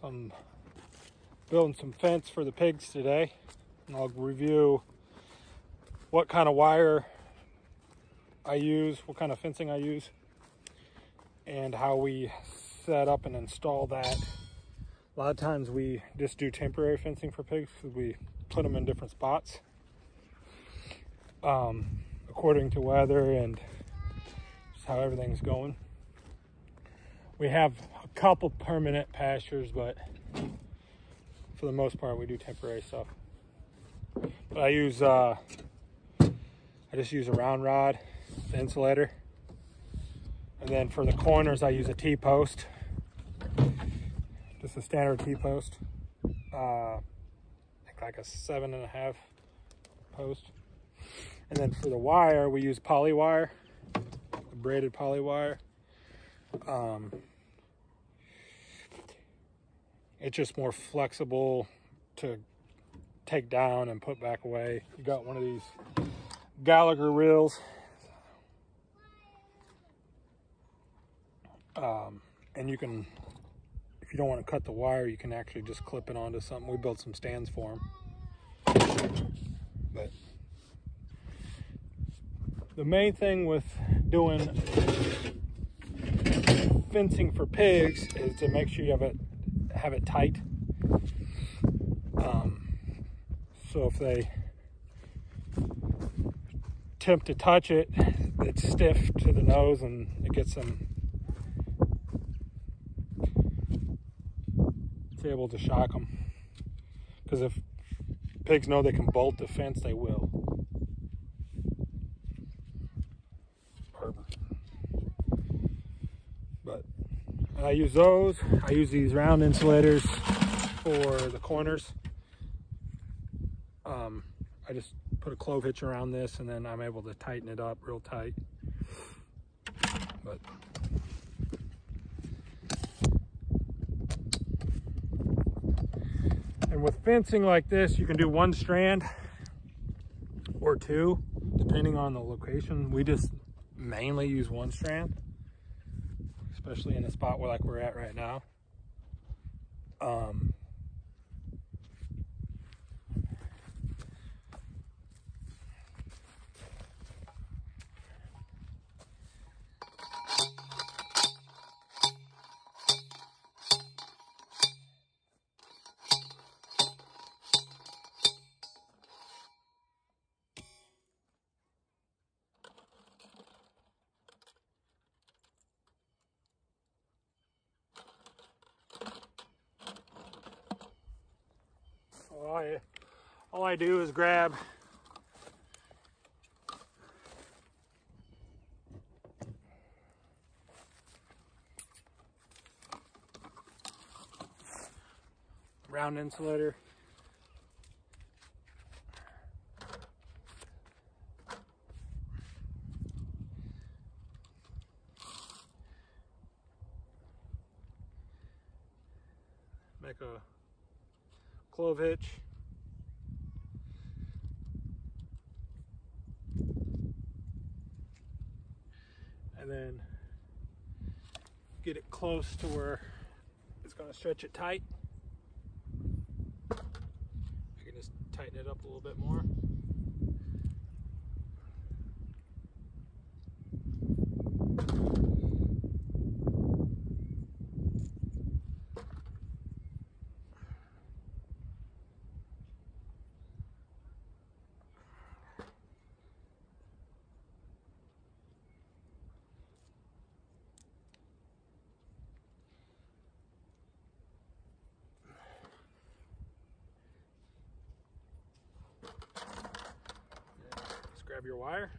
I'm building some fence for the pigs today, and I'll review what kind of wire I use, what kind of fencing I use, and how we set up and install that. A lot of times we just do temporary fencing for pigs because we put them in different spots according to weather and just how everything's going. We have a couple permanent pastures, but for the most part we do temporary stuff. But I just use a round rod, the insulator, and then for the corners I use a T-post, just a standard T-post, like a 7.5 post. And then for the wire we use poly wire, the braided poly wire. It's just more flexible to take down and put back away. You got one of these Gallagher reels, and you can, if you don't want to cut the wire, you can actually just clip it onto something. We built some stands for them. But the main thing with doing fencing for pigs is to make sure you have it tight. So if they attempt to touch it, it's stiff to the nose and it gets them, it's able to shock them. Because if pigs know they can bolt the fence, they will. But I use those. I use these round insulators for the corners. I just put a clove hitch around this and then I'm able to tighten it up real tight. But and with fencing like this, you can do one strand or two, depending on the location. We just mainly use one strand, especially in a spot where like we're at right now. All I do is grab round insulator, make a clove hitch, and then get it close to where it's going to stretch it tight. I can just tighten it up a little bit more. Grab your wire.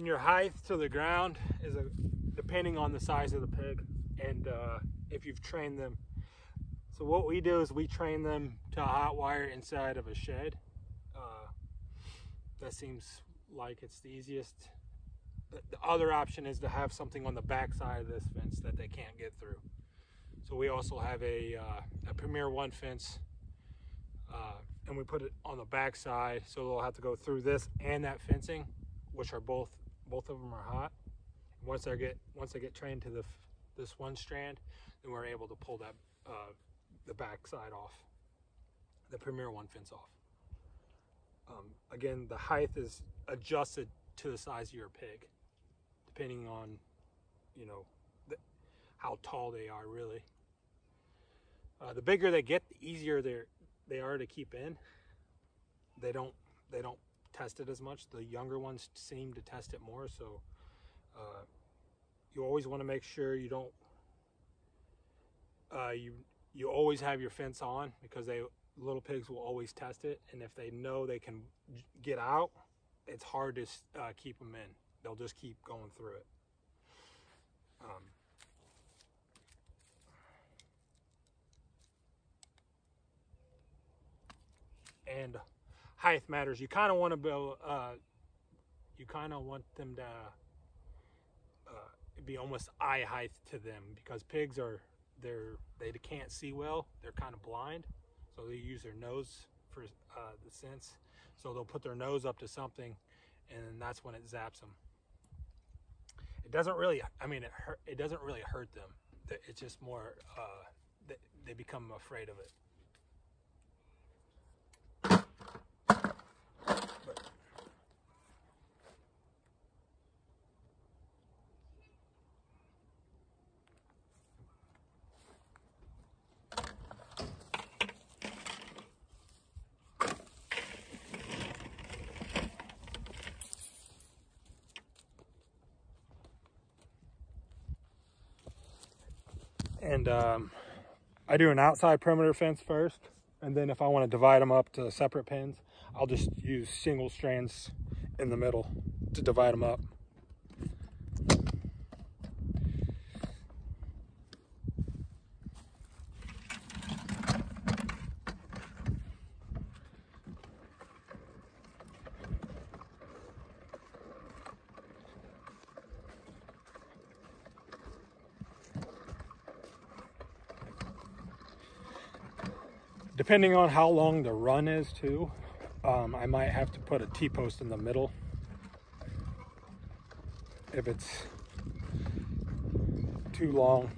And your height to the ground is depending on the size of the pig and if you've trained them. So what we do is we train them to a hot wire inside of a shed. That seems like it's the easiest. The other option is to have something on the back side of this fence that they can't get through. So we also have a Premier One fence, and we put it on the back side, so they'll have to go through this and that fencing, which are both of them are hot. Once they get trained to this one strand, then we're able to pull that the back side off, the Premier One fence off. Again, the height is adjusted to the size of your pig, depending on, you know, how tall they are, really. The bigger they get, the easier they are to keep in. They don't test it as much. The younger ones seem to test it more, so you always want to make sure you don't you always have your fence on, because little pigs will always test it, and if they know they can get out, it's hard to keep them in. They'll just keep going through it. And height matters. You kind of want to build. You kind of want them to be almost eye height to them, because pigs they can't see well. They're kind of blind, so they use their nose for the sense. So they'll put their nose up to something, and that's when it zaps them. It doesn't really. I mean, it doesn't really hurt them. It's just more. They become afraid of it. And I do an outside perimeter fence first, and then if I want to divide them up to separate pens, I'll just use single strands in the middle to divide them up. Depending on how long the run is too, I might have to put a T-post in the middle if it's too long.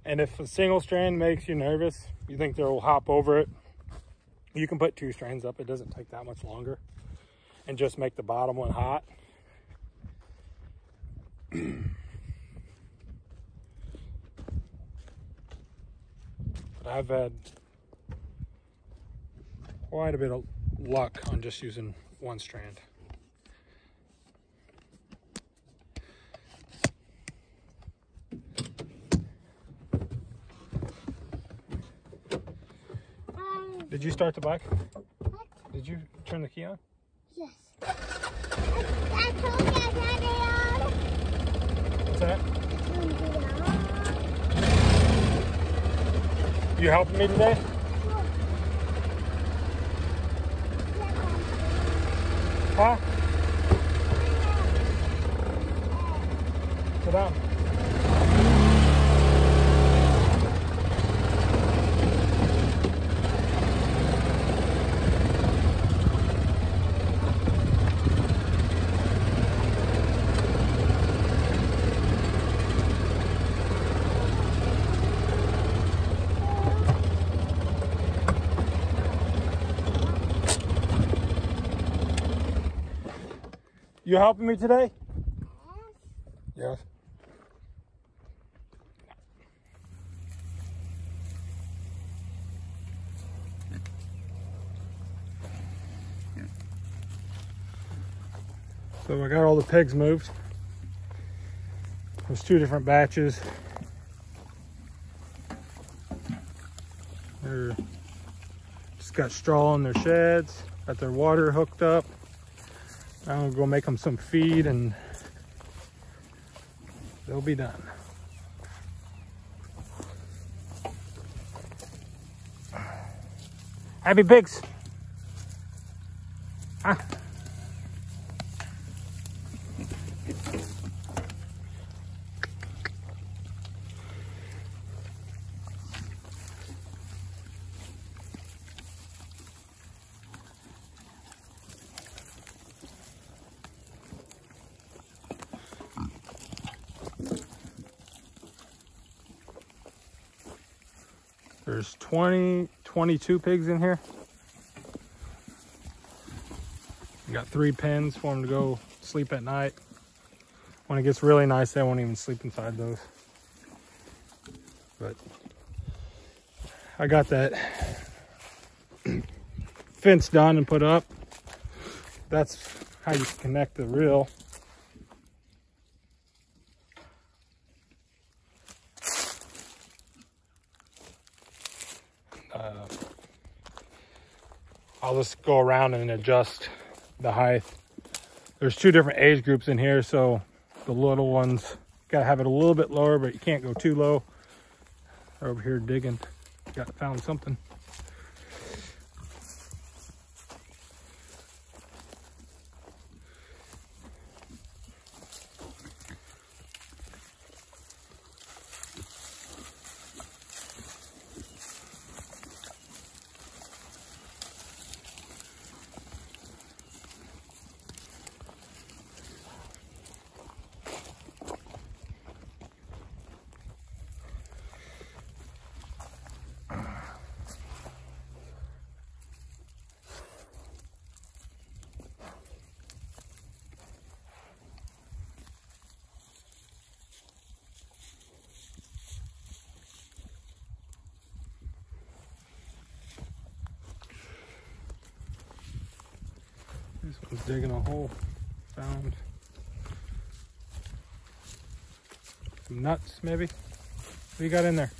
And if a single strand makes you nervous, you think they'll hop over it, you can put 2 strands up. It doesn't take that much longer, and just make the bottom one hot. But I've had quite a bit of luck on just using 1 strand. Did you start the bike? What? Did you turn the key on? Yes. I told you I turned it on. What's that? I turned it on. You helping me today? Huh? Sit down. You helping me today? Yes. So I got all the pigs moved. There's 2 different batches. They're just got straw in their sheds, got their water hooked up. I'm gonna go make them some feed and they'll be done. Happy pigs. Huh? There's 22 pigs in here. We got 3 pens for them to go sleep at night. When it gets really nice, they won't even sleep inside those. But I got that fence done and put up. That's how you connect the reel. I'll just go around and adjust the height. There's 2 different age groups in here, so the little ones gotta have it a little bit lower, but you can't go too low. They're over here digging. Found something. This one's digging a hole. Found some nuts, maybe. What do you got in there?